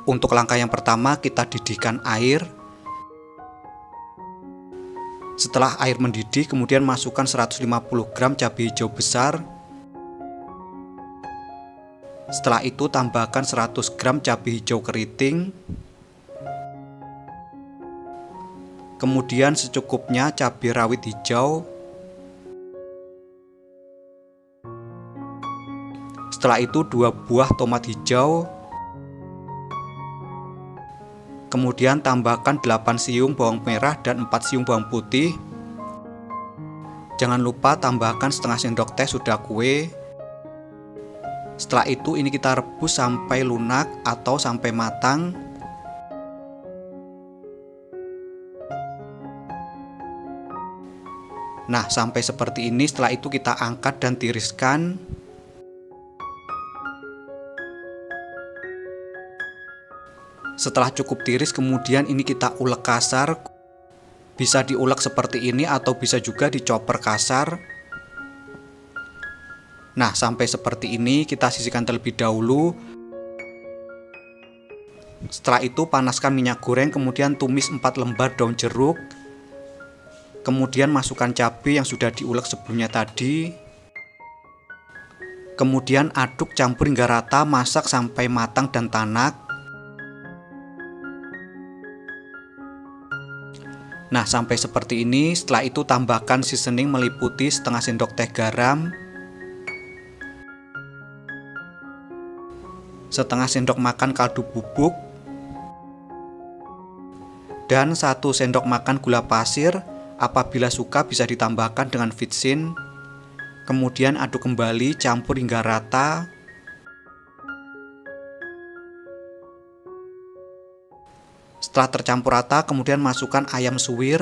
Untuk langkah yang pertama, kita didihkan air. Setelah air mendidih, kemudian masukkan 150 gram cabai hijau besar. Setelah itu tambahkan 100 gram cabai hijau keriting. Kemudian secukupnya cabai rawit hijau. Setelah itu 2 buah tomat hijau. Kemudian tambahkan 8 siung bawang merah dan 4 siung bawang putih. Jangan lupa tambahkan setengah sendok teh soda kue. Setelah itu ini kita rebus sampai lunak atau sampai matang. Nah, sampai seperti ini. Setelah itu kita angkat dan tiriskan. Setelah cukup tiris, kemudian ini kita ulek kasar. Bisa diulek seperti ini atau bisa juga dicoper kasar. Nah, sampai seperti ini kita sisihkan terlebih dahulu. Setelah itu panaskan minyak goreng, kemudian tumis 4 lembar daun jeruk. Kemudian masukkan cabai yang sudah diulek sebelumnya tadi. Kemudian aduk campur hingga rata, masak sampai matang dan tanak. Nah, sampai seperti ini. Setelah itu tambahkan seasoning meliputi setengah sendok teh garam, setengah sendok makan kaldu bubuk, dan 1 sendok makan gula pasir. Apabila suka bisa ditambahkan dengan vitsin. Kemudian aduk kembali, campur hingga rata. Setelah tercampur rata, kemudian masukkan ayam suwir.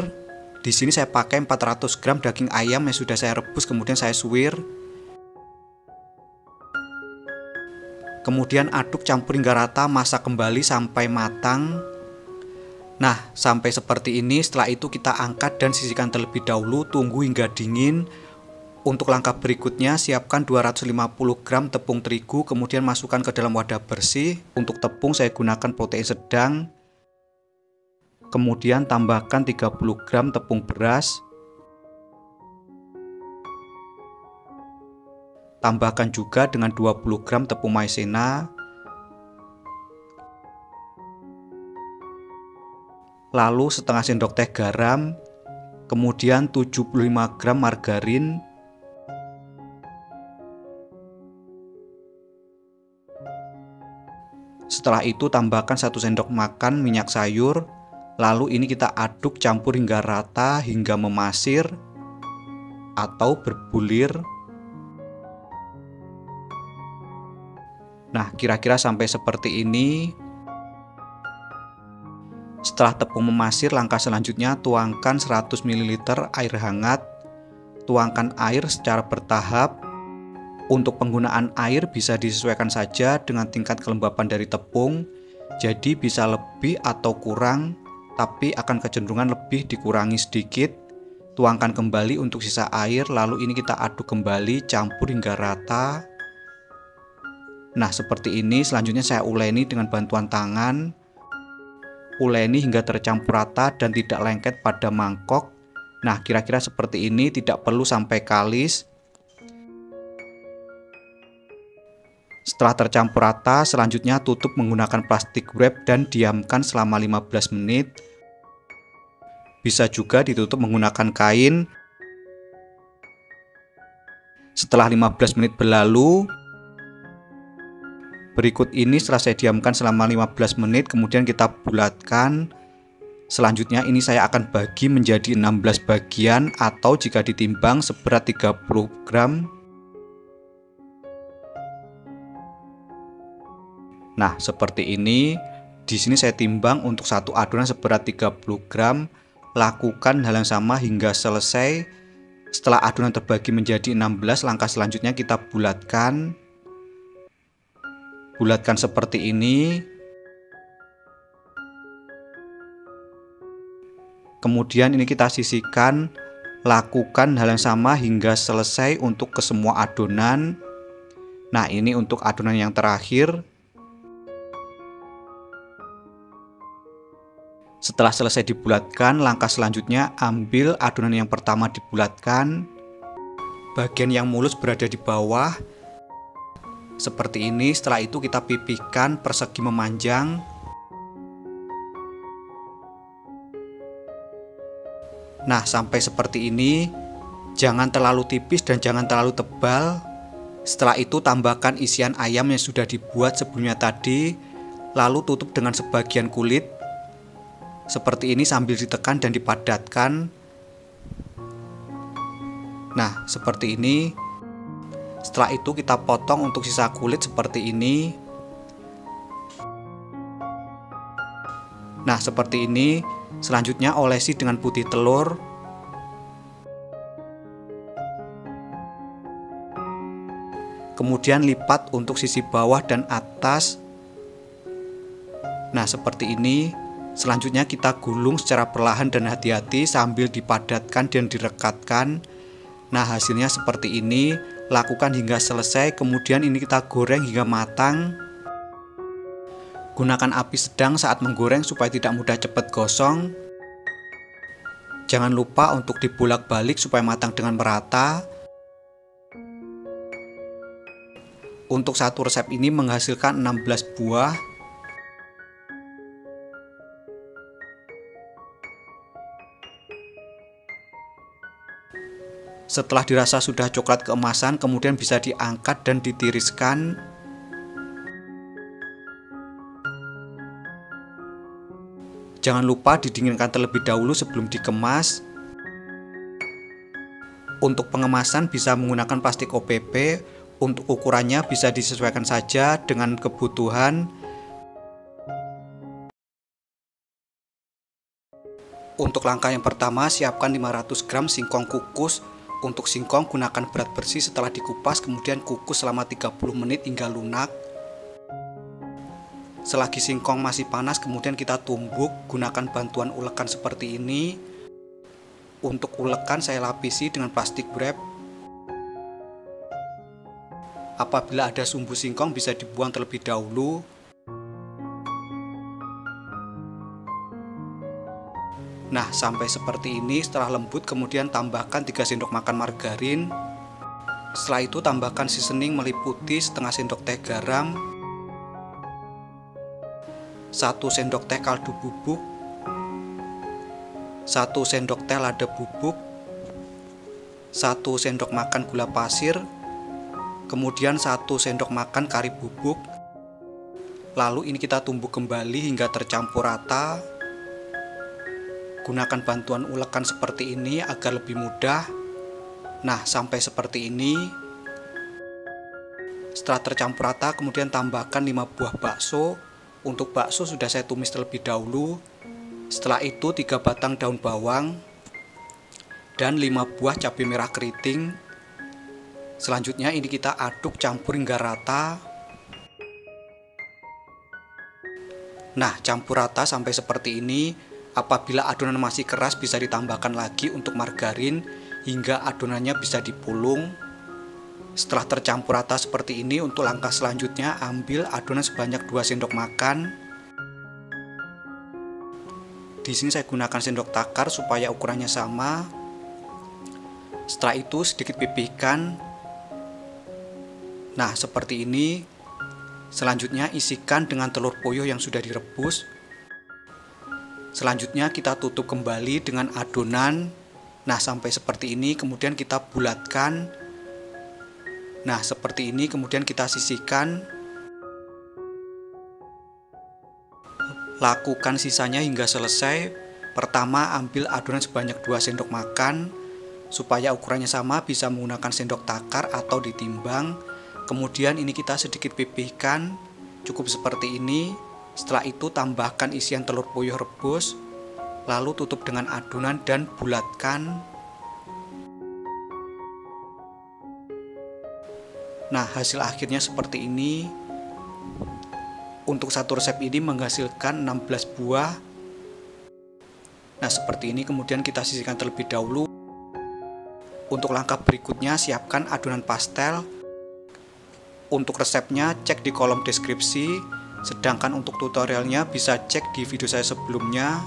Di sini saya pakai 400 gram daging ayam yang sudah saya rebus, kemudian saya suwir. Kemudian aduk campur hingga rata, masak kembali sampai matang. Nah, sampai seperti ini. Setelah itu kita angkat dan sisihkan terlebih dahulu, tunggu hingga dingin. Untuk langkah berikutnya, siapkan 250 gram tepung terigu, kemudian masukkan ke dalam wadah bersih. Untuk tepung saya gunakan protein sedang. Kemudian tambahkan 30 gram tepung beras. Tambahkan juga dengan 20 gram tepung maizena. Lalu setengah sendok teh garam. Kemudian 75 gram margarin. Setelah itu tambahkan 1 sendok makan minyak sayur. Lalu ini kita aduk campur hingga rata hingga memasir atau berbulir. Nah, kira-kira sampai seperti ini. Setelah tepung memasir, langkah selanjutnya tuangkan 100 ml air hangat. Tuangkan air secara bertahap. Untuk penggunaan air bisa disesuaikan saja dengan tingkat kelembapan dari tepung. Jadi bisa lebih atau kurang, tapi akan kecenderungan lebih dikurangi sedikit. Tuangkan kembali untuk sisa air, lalu ini kita aduk kembali, campur hingga rata. Nah, seperti ini. Selanjutnya saya uleni dengan bantuan tangan. Uleni hingga tercampur rata dan tidak lengket pada mangkok. Nah, kira-kira seperti ini, tidak perlu sampai kalis. Setelah tercampur rata, selanjutnya tutup menggunakan plastik wrap dan diamkan selama 15 menit. Bisa juga ditutup menggunakan kain. Setelah 15 menit berlalu, berikut ini setelah saya diamkan selama 15 menit, kemudian kita bulatkan. Selanjutnya ini saya akan bagi menjadi 16 bagian atau jika ditimbang seberat 30 gram. Nah, seperti ini. Di sini saya timbang untuk satu adonan seberat 30 gram. Lakukan hal yang sama hingga selesai. Setelah adonan terbagi menjadi 16, langkah selanjutnya kita bulatkan. Bulatkan seperti ini. Kemudian ini kita sisihkan. Lakukan hal yang sama hingga selesai untuk ke semua adonan. Nah, ini untuk adonan yang terakhir. Setelah selesai dibulatkan, langkah selanjutnya ambil adonan yang pertama dibulatkan. Bagian yang mulus berada di bawah. Seperti ini, setelah itu kita pipihkan persegi memanjang. Nah, sampai seperti ini. Jangan terlalu tipis dan jangan terlalu tebal. Setelah itu tambahkan isian ayam yang sudah dibuat sebelumnya tadi. Lalu tutup dengan sebagian kulit. Seperti ini sambil ditekan dan dipadatkan. Nah, seperti ini. Setelah itu kita potong untuk sisa kulit seperti ini. Nah, seperti ini. Selanjutnya olesi dengan putih telur. Kemudian lipat untuk sisi bawah dan atas. Nah, seperti ini. Selanjutnya kita gulung secara perlahan dan hati-hati sambil dipadatkan dan direkatkan. Nah, hasilnya seperti ini. Lakukan hingga selesai, kemudian ini kita goreng hingga matang. Gunakan api sedang saat menggoreng supaya tidak mudah cepat gosong. Jangan lupa untuk dibolak-balik supaya matang dengan merata. Untuk satu resep ini menghasilkan 16 buah. Setelah dirasa sudah coklat keemasan, kemudian bisa diangkat dan ditiriskan. Jangan lupa didinginkan terlebih dahulu sebelum dikemas. Untuk pengemasan bisa menggunakan plastik OPP. Untuk ukurannya bisa disesuaikan saja dengan kebutuhan. Untuk langkah yang pertama, siapkan 500 gram singkong kukus. Untuk singkong gunakan berat bersih setelah dikupas, kemudian kukus selama 30 menit hingga lunak. Selagi singkong masih panas, kemudian kita tumbuk. Gunakan bantuan ulekan seperti ini. Untuk ulekan saya lapisi dengan plastik wrap. Apabila ada sumbu singkong bisa dibuang terlebih dahulu. Nah, sampai seperti ini. Setelah lembut kemudian tambahkan 3 sendok makan margarin. Setelah itu tambahkan seasoning meliputi setengah sendok teh garam, 1 sendok teh kaldu bubuk, 1 sendok teh lada bubuk, 1 sendok makan gula pasir, kemudian 1 sendok makan kari bubuk. Lalu ini kita tumbuk kembali hingga tercampur rata. Gunakan bantuan ulekan seperti ini agar lebih mudah. Nah, sampai seperti ini. Setelah tercampur rata, kemudian tambahkan 5 buah bakso. Untuk bakso sudah saya tumis terlebih dahulu. Setelah itu 3 batang daun bawang dan 5 buah cabai merah keriting. Selanjutnya ini kita aduk campur hingga rata. Nah, campur rata sampai seperti ini. Apabila adonan masih keras bisa ditambahkan lagi untuk margarin hingga adonannya bisa dipulung. Setelah tercampur rata seperti ini, untuk langkah selanjutnya ambil adonan sebanyak 2 sendok makan. Di sini saya gunakan sendok takar supaya ukurannya sama. Setelah itu sedikit pipihkan. Nah, seperti ini. Selanjutnya isikan dengan telur puyuh yang sudah direbus. Selanjutnya kita tutup kembali dengan adonan. Nah, sampai seperti ini. Kemudian kita bulatkan. Nah, seperti ini. Kemudian kita sisihkan. Lakukan sisanya hingga selesai. Pertama, ambil adonan sebanyak 2 sendok makan. Supaya ukurannya sama, bisa menggunakan sendok takar atau ditimbang. Kemudian ini kita sedikit pipihkan, cukup seperti ini. Setelah itu tambahkan isian telur puyuh rebus, lalu tutup dengan adonan dan bulatkan. Nah, hasil akhirnya seperti ini. Untuk satu resep ini menghasilkan 16 buah. Nah, seperti ini. Kemudian kita sisihkan terlebih dahulu. Untuk langkah berikutnya, siapkan adonan pastel. Untuk resepnya cek di kolom deskripsi, sedangkan untuk tutorialnya bisa cek di video saya sebelumnya.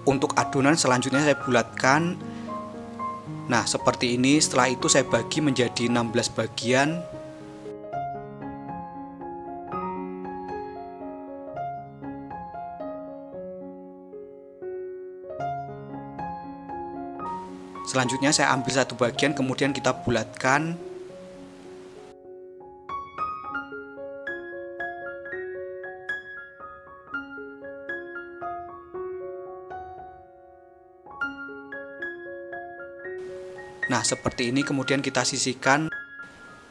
Untuk adonan selanjutnya saya bulatkan. Nah, seperti ini. Setelah itu saya bagi menjadi 16 bagian. Selanjutnya saya ambil satu bagian, kemudian kita bulatkan. Nah, seperti ini, kemudian kita sisihkan.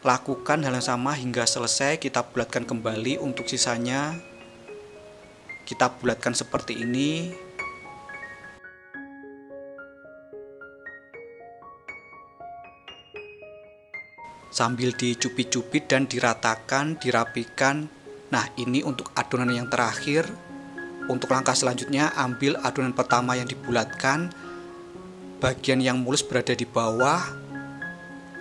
Lakukan hal yang sama hingga selesai. Kita bulatkan kembali. Untuk sisanya kita bulatkan seperti ini. Sambil dicubit-cubit dan diratakan, dirapikan. Nah, ini untuk adonan yang terakhir. Untuk langkah selanjutnya, ambil adonan pertama yang dibulatkan, bagian yang mulus berada di bawah.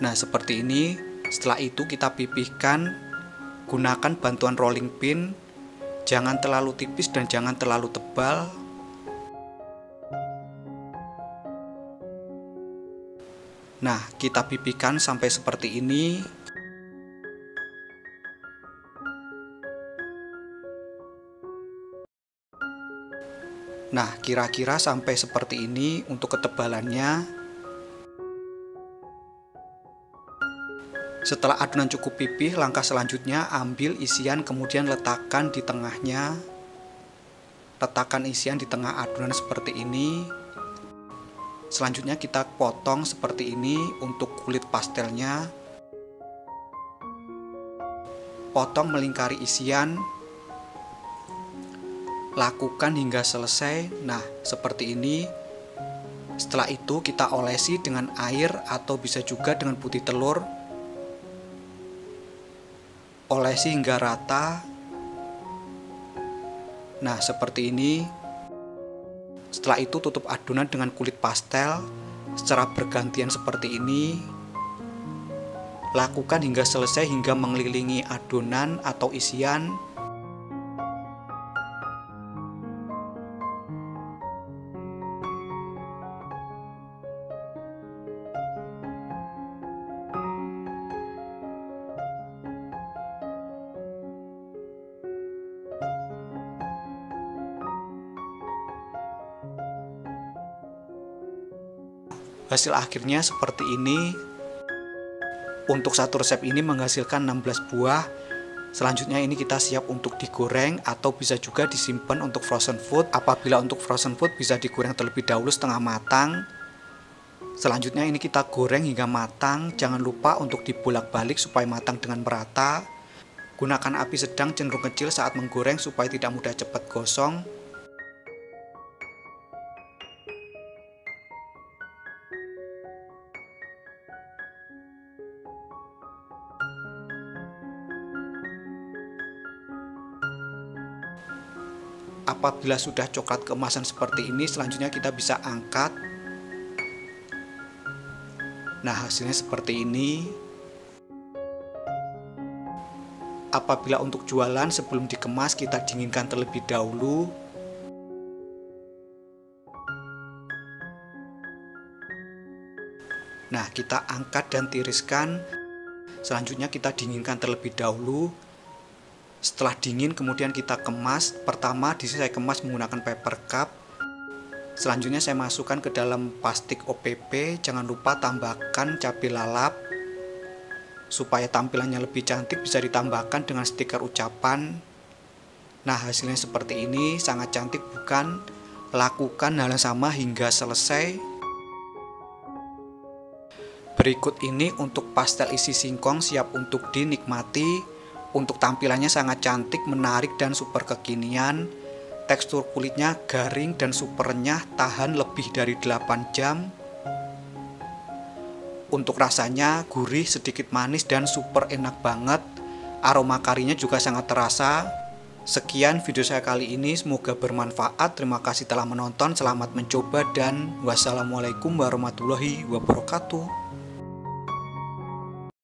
Nah, seperti ini. Setelah itu kita pipihkan. Gunakan bantuan rolling pin. Jangan terlalu tipis dan jangan terlalu tebal. Nah, kita pipihkan sampai seperti ini. Nah, kira-kira sampai seperti ini untuk ketebalannya. Setelah adonan cukup pipih, langkah selanjutnya ambil isian kemudian letakkan di tengahnya. Letakkan isian di tengah adonan seperti ini. Selanjutnya kita potong seperti ini untuk kulit pastelnya. Potong melingkari isian. Lakukan hingga selesai. Nah, seperti ini. Setelah itu kita olesi dengan air atau bisa juga dengan putih telur. Olesi hingga rata. Nah, seperti ini. Setelah itu tutup adonan dengan kulit pastel secara bergantian seperti ini. Lakukan hingga selesai hingga mengelilingi adonan atau isian. Hasil akhirnya seperti ini. Untuk satu resep ini menghasilkan 16 buah. Selanjutnya ini kita siap untuk digoreng atau bisa juga disimpan untuk frozen food. Apabila untuk frozen food bisa digoreng terlebih dahulu setengah matang. Selanjutnya ini kita goreng hingga matang. Jangan lupa untuk dibolak-balik supaya matang dengan merata. Gunakan api sedang cenderung kecil saat menggoreng supaya tidak mudah cepat gosong. Apabila sudah coklat keemasan seperti ini, selanjutnya kita bisa angkat. Nah, hasilnya seperti ini. Apabila untuk jualan, sebelum dikemas kita dinginkan terlebih dahulu. Nah, kita angkat dan tiriskan. Selanjutnya kita dinginkan terlebih dahulu. Setelah dingin kemudian kita kemas. Pertama di sini saya kemas menggunakan paper cup. Selanjutnya saya masukkan ke dalam plastik OPP. Jangan lupa tambahkan cabai lalap. Supaya tampilannya lebih cantik bisa ditambahkan dengan stiker ucapan. Nah, hasilnya seperti ini, sangat cantik bukan? Lakukan hal yang sama hingga selesai. Berikut ini untuk pastel isi singkong siap untuk dinikmati. Untuk tampilannya sangat cantik, menarik, dan super kekinian. Tekstur kulitnya garing dan super renyah, tahan lebih dari 8 jam. Untuk rasanya gurih, sedikit manis, dan super enak banget. Aroma karinya juga sangat terasa. Sekian video saya kali ini, semoga bermanfaat. Terima kasih telah menonton, selamat mencoba, dan wassalamualaikum warahmatullahi wabarakatuh.